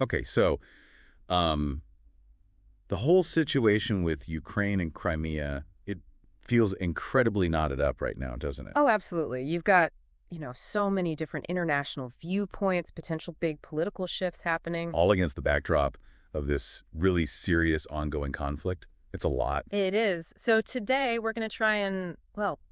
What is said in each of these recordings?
Okay, so um, the whole situation with Ukraine and Crimea, it feels incredibly knotted up right now, doesn't it? Oh, absolutely. You've got, so many different international viewpoints, potential big political shifts happening. All against the backdrop of this really serious ongoing conflict. It's a lot. It is. So today we're going to try and,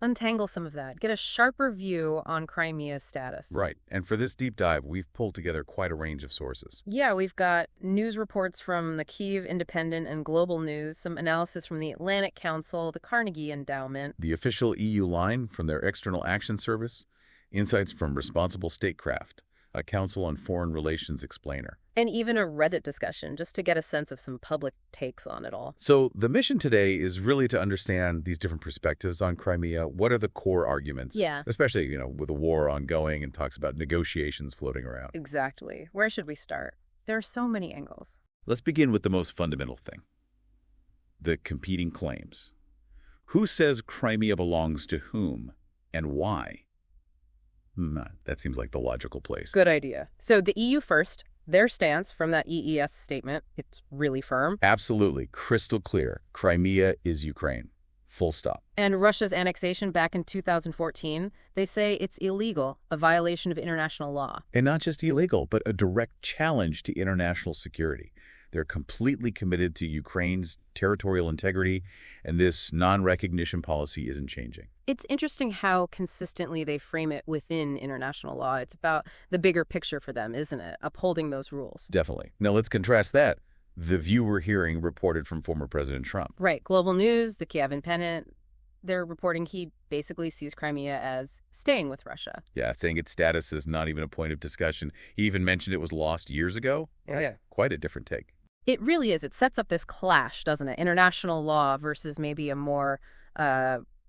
untangle some of that, get a sharper view on Crimea's status. Right. And for this deep dive, we've pulled together quite a range of sources. Yeah, we've got news reports from the Kyiv Independent and Global News, some analysis from the Atlantic Council, the Carnegie Endowment. The official EU line from their External Action Service, insights from Responsible Statecraft, a Council on Foreign Relations explainer. And even a Reddit discussion, just to get a sense of some public takes on it all. So the mission today is really to understand these different perspectives on Crimea. What are the core arguments? Yeah. Especially, with the war ongoing and talks about negotiations floating around. Exactly. Where should we start? There are so many angles. Let's begin with the most fundamental thing. The competing claims. Who says Crimea belongs to whom and why? That seems like the logical place. Good idea. So the EU first. Their stance from that EES statement, it's really firm. Absolutely. Crystal clear. Crimea is Ukraine. Full stop. And Russia's annexation back in 2014, they say it's illegal, a violation of international law. And not just illegal, but a direct challenge to international security. They're completely committed to Ukraine's territorial integrity, and this non-recognition policy isn't changing. It's interesting how consistently they frame it within international law. It's about the bigger picture for them, isn't it? Upholding those rules. Definitely. Now let's contrast that. The view we're hearing reported from former President Trump. Right. Global News, the Kyiv Independent, they're reporting he basically sees Crimea as staying with Russia. Yeah, saying its status is not even a point of discussion. He even mentioned it was lost years ago. Yeah. Quite a different take. It really is. It sets up this clash, doesn't it? International law versus maybe a more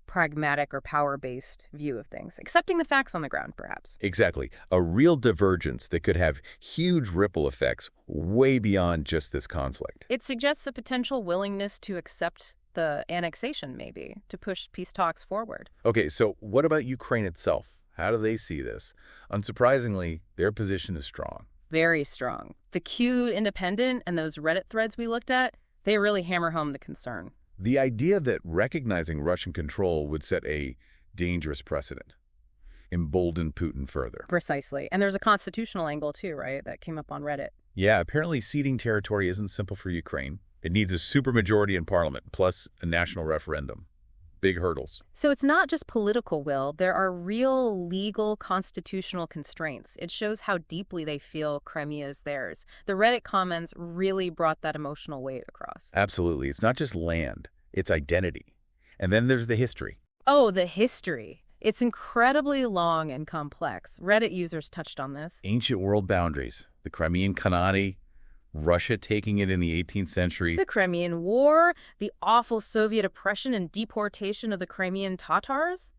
pragmatic or power-based view of things. Accepting the facts on the ground, perhaps. Exactly. A real divergence that could have huge ripple effects way beyond just this conflict. It suggests a potential willingness to accept the annexation, maybe, to push peace talks forward. Okay, so what about Ukraine itself? How do they see this? Unsurprisingly, their position is strong. Very strong. The Kyiv Independent and those Reddit threads we looked at, they really hammer home the concern. The idea that recognizing Russian control would set a dangerous precedent, embolden Putin further. Precisely. And there's a constitutional angle too, right? That came up on Reddit. Yeah, apparently ceding territory isn't simple for Ukraine. It needs a supermajority in parliament, plus a national referendum. Big hurdles. So it's not just political will. There are real legal constitutional constraints. It shows how deeply they feel Crimea is theirs. The Reddit comments really brought that emotional weight across. Absolutely. It's not just land, it's identity. And then there's the history. Oh, the history. It's incredibly long and complex. Reddit users touched on this. Ancient world boundaries, the Crimean Khanate, Russia taking it in the 18th century. The Crimean War, the awful Soviet oppression and deportation of the Crimean Tatars.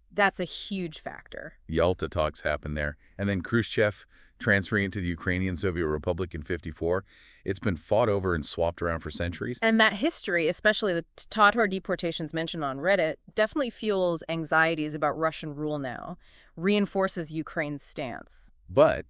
That's a huge factor. Yalta talks happened there. And then Khrushchev transferring it to the Ukrainian Soviet Republic in '54. It's been fought over and swapped around for centuries. And that history, especially the Tatar deportations mentioned on Reddit, definitely fuels anxieties about Russian rule now, reinforces Ukraine's stance. But,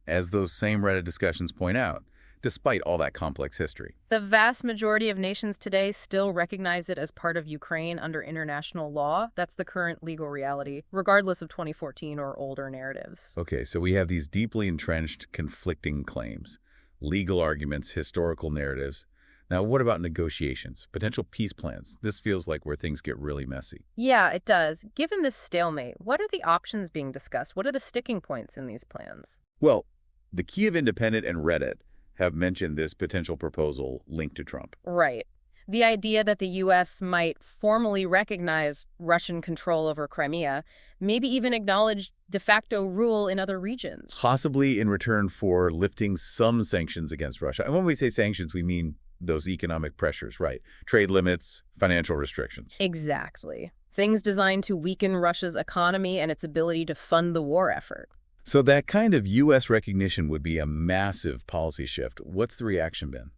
as those same Reddit discussions point out, despite all that complex history, the vast majority of nations today still recognize it as part of Ukraine under international law. That's the current legal reality, regardless of 2014 or older narratives. Okay, so we have these deeply entrenched, conflicting claims, legal arguments, historical narratives. Now, what about negotiations, potential peace plans? This feels like where things get really messy. Yeah, it does. Given this stalemate, what are the options being discussed? What are the sticking points in these plans? Well, the Kyiv Independent and Reddit have mentioned this potential proposal linked to Trump. Right. The idea that the U.S. might formally recognize Russian control over Crimea, maybe even acknowledge de facto rule in other regions. Possibly in return for lifting some sanctions against Russia. And when we say sanctions, we mean those economic pressures, right? Trade limits, financial restrictions. Exactly. Things designed to weaken Russia's economy and its ability to fund the war effort. So that kind of U.S. recognition would be a massive policy shift. What's the reaction been?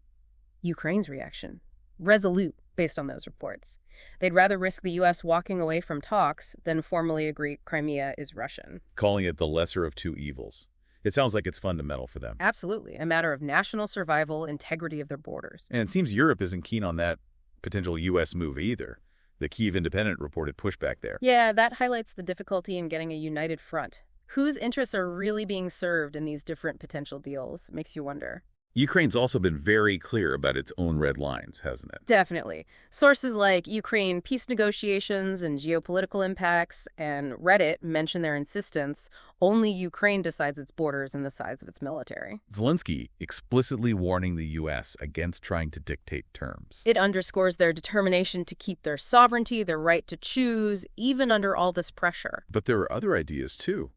Ukraine's reaction. Resolute, based on those reports. They'd rather risk the U.S. walking away from talks than formally agree Crimea is Russian. Calling it the lesser of two evils. It sounds like it's fundamental for them. Absolutely. A matter of national survival, integrity of their borders. And it seems Europe isn't keen on that potential U.S. move either. The Kyiv Independent reported pushback there. Yeah, that highlights the difficulty in getting a united front. Whose interests are really being served in these different potential deals? Makes you wonder. Ukraine's also been very clear about its own red lines, hasn't it? Definitely. Sources like Ukraine peace negotiations and geopolitical impacts and Reddit mention their insistence only Ukraine decides its borders and the size of its military. Zelensky explicitly warning the U.S. against trying to dictate terms. It underscores their determination to keep their sovereignty, their right to choose, even under all this pressure. But there are other ideas, too.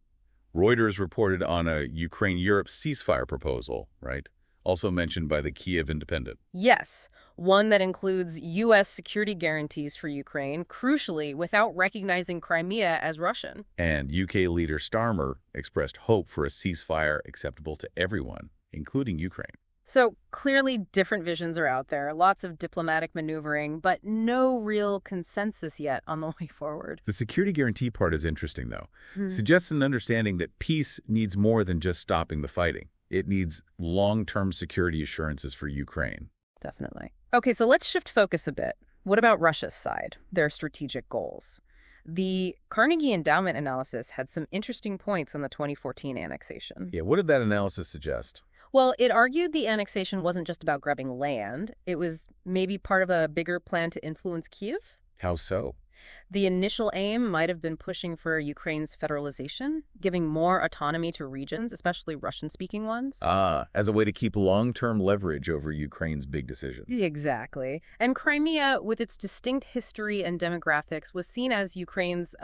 Reuters reported on a Ukraine-Europe ceasefire proposal, right? Also mentioned by the Kyiv Independent. Yes, one that includes U.S. security guarantees for Ukraine, crucially without recognizing Crimea as Russian. And UK leader Starmer expressed hope for a ceasefire acceptable to everyone, including Ukraine. So clearly different visions are out there, lots of diplomatic maneuvering, but no real consensus yet on the way forward. The security guarantee part is interesting, though. Suggests an understanding that peace needs more than just stopping the fighting. It needs long-term security assurances for Ukraine. Definitely. Okay, so let's shift focus a bit. What about Russia's side, their strategic goals? The Carnegie Endowment analysis had some interesting points on the 2014 annexation. Yeah, what did that analysis suggest? Well, it argued the annexation wasn't just about grabbing land. It was maybe part of a bigger plan to influence Kyiv. How so? The initial aim might have been pushing for Ukraine's federalization, giving more autonomy to regions, especially Russian-speaking ones. As a way to keep long-term leverage over Ukraine's big decisions. Exactly. And Crimea, with its distinct history and demographics, was seen as Ukraine's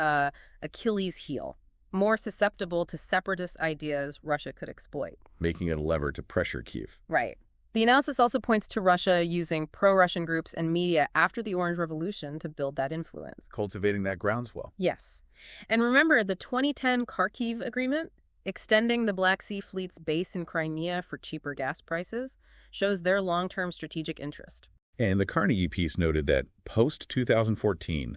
Achilles heel, more susceptible to separatist ideas Russia could exploit. Making it a lever to pressure Kyiv. Right. The analysis also points to Russia using pro-Russian groups and media after the Orange Revolution to build that influence. Cultivating that groundswell. Yes. And remember the 2010 Kharkiv Agreement? Extending the Black Sea Fleet's base in Crimea for cheaper gas prices shows their long-term strategic interest. And the Carnegie piece noted that post-2014,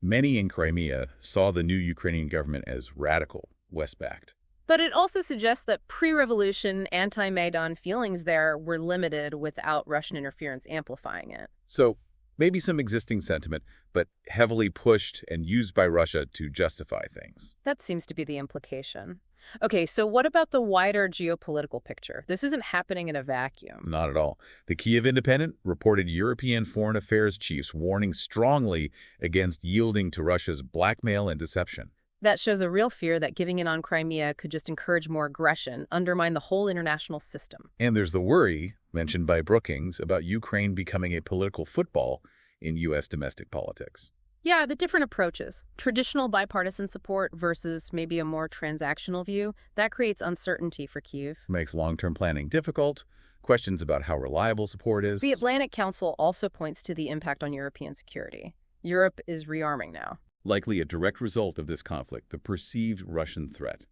many in Crimea saw the new Ukrainian government as radical, West-backed. But it also suggests that pre-revolution anti-Maidan feelings there were limited without Russian interference amplifying it. So maybe some existing sentiment, but heavily pushed and used by Russia to justify things. That seems to be the implication. Okay, so what about the wider geopolitical picture? This isn't happening in a vacuum. Not at all. The Kyiv Independent reported European foreign affairs chiefs warning strongly against yielding to Russia's blackmail and deception. That shows a real fear that giving in on Crimea could just encourage more aggression, undermine the whole international system. And there's the worry, mentioned by Brookings, about Ukraine becoming a political football in U.S. domestic politics. Yeah, the different approaches. Traditional bipartisan support versus maybe a more transactional view, that creates uncertainty for Kyiv. Makes long-term planning difficult, questions about how reliable support is. The Atlantic Council also points to the impact on European security. Europe is rearming now. Likely a direct result of this conflict, the perceived Russian threat.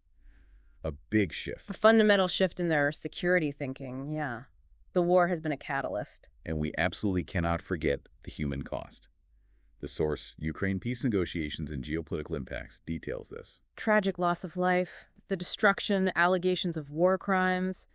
A big shift. A fundamental shift in their security thinking, yeah. The war has been a catalyst. And we absolutely cannot forget the human cost. The source, Ukraine Peace Negotiations and Geopolitical Impacts, details this. Tragic loss of life, the destruction, allegations of war crimes,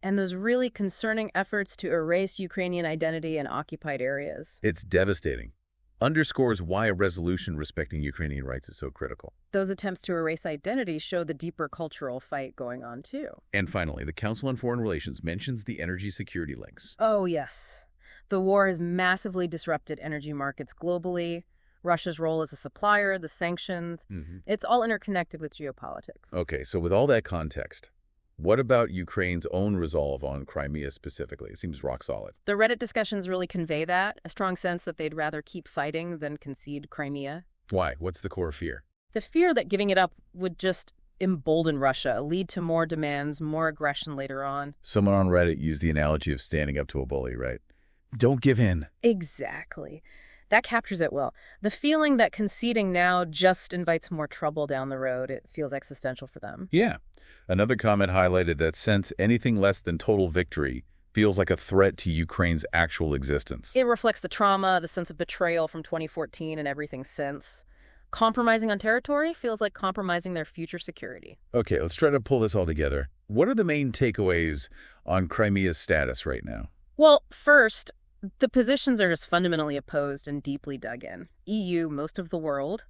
and those really concerning efforts to erase Ukrainian identity in occupied areas. It's devastating. Underscores why a resolution respecting Ukrainian rights is so critical. Those attempts to erase identity show the deeper cultural fight going on, too. And finally, the Council on Foreign Relations mentions the energy security links. Oh, yes. The war has massively disrupted energy markets globally. Russia's role as a supplier, the sanctions, it's all interconnected with geopolitics. Okay, so with all that context, what about Ukraine's own resolve on Crimea specifically? It seems rock solid. The Reddit discussions really convey that, a strong sense that they'd rather keep fighting than concede Crimea. Why? What's the core fear? The fear that giving it up would just embolden Russia, lead to more demands, more aggression later on. Someone on Reddit used the analogy of standing up to a bully, right? Don't give in. Exactly. That captures it well. The feeling that conceding now just invites more trouble down the road, it feels existential for them. Yeah. Another comment highlighted that since anything less than total victory feels like a threat to Ukraine's actual existence. It reflects the trauma, the sense of betrayal from 2014 and everything since. Compromising on territory feels like compromising their future security. Okay, let's try to pull this all together. What are the main takeaways on Crimea's status right now? Well, first, the positions are just fundamentally opposed and deeply dug in. EU, most of the world.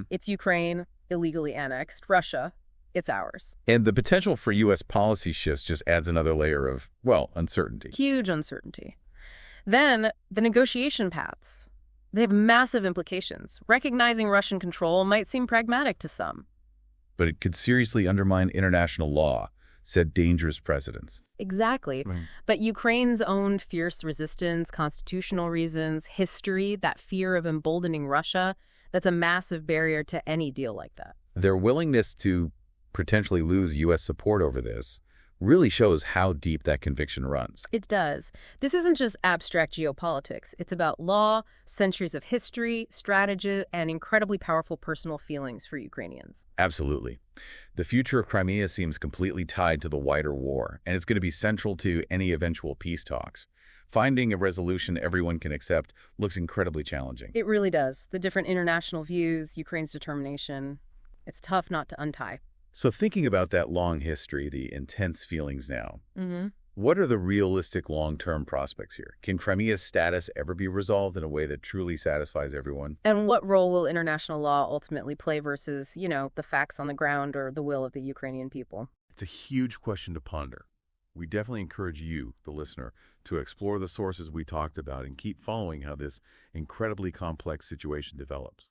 It's Ukraine, illegally annexed. Russia, it's ours. And the potential for U.S. policy shifts just adds another layer of, well, uncertainty. Huge uncertainty. Then, the negotiation paths. They have massive implications. Recognizing Russian control might seem pragmatic to some. But it could seriously undermine international law, set dangerous precedents. Exactly. Right. But Ukraine's own fierce resistance, constitutional reasons, history, that fear of emboldening Russia, that's a massive barrier to any deal like that. Their willingness to potentially lose U.S. support over this really shows how deep that conviction runs. It does. This isn't just abstract geopolitics. It's about law, centuries of history, strategy, and incredibly powerful personal feelings for Ukrainians. Absolutely. The future of Crimea seems completely tied to the wider war, and it's going to be central to any eventual peace talks. Finding a resolution everyone can accept looks incredibly challenging. It really does. The different international views, Ukraine's determination, it's tough not to untie. So thinking about that long history, the intense feelings now, Mm-hmm. what are the realistic long-term prospects here? Can Crimea's status ever be resolved in a way that truly satisfies everyone? And what role will international law ultimately play versus, the facts on the ground or the will of the Ukrainian people? It's a huge question to ponder. We definitely encourage you, the listener, to explore the sources we talked about and keep following how this incredibly complex situation develops.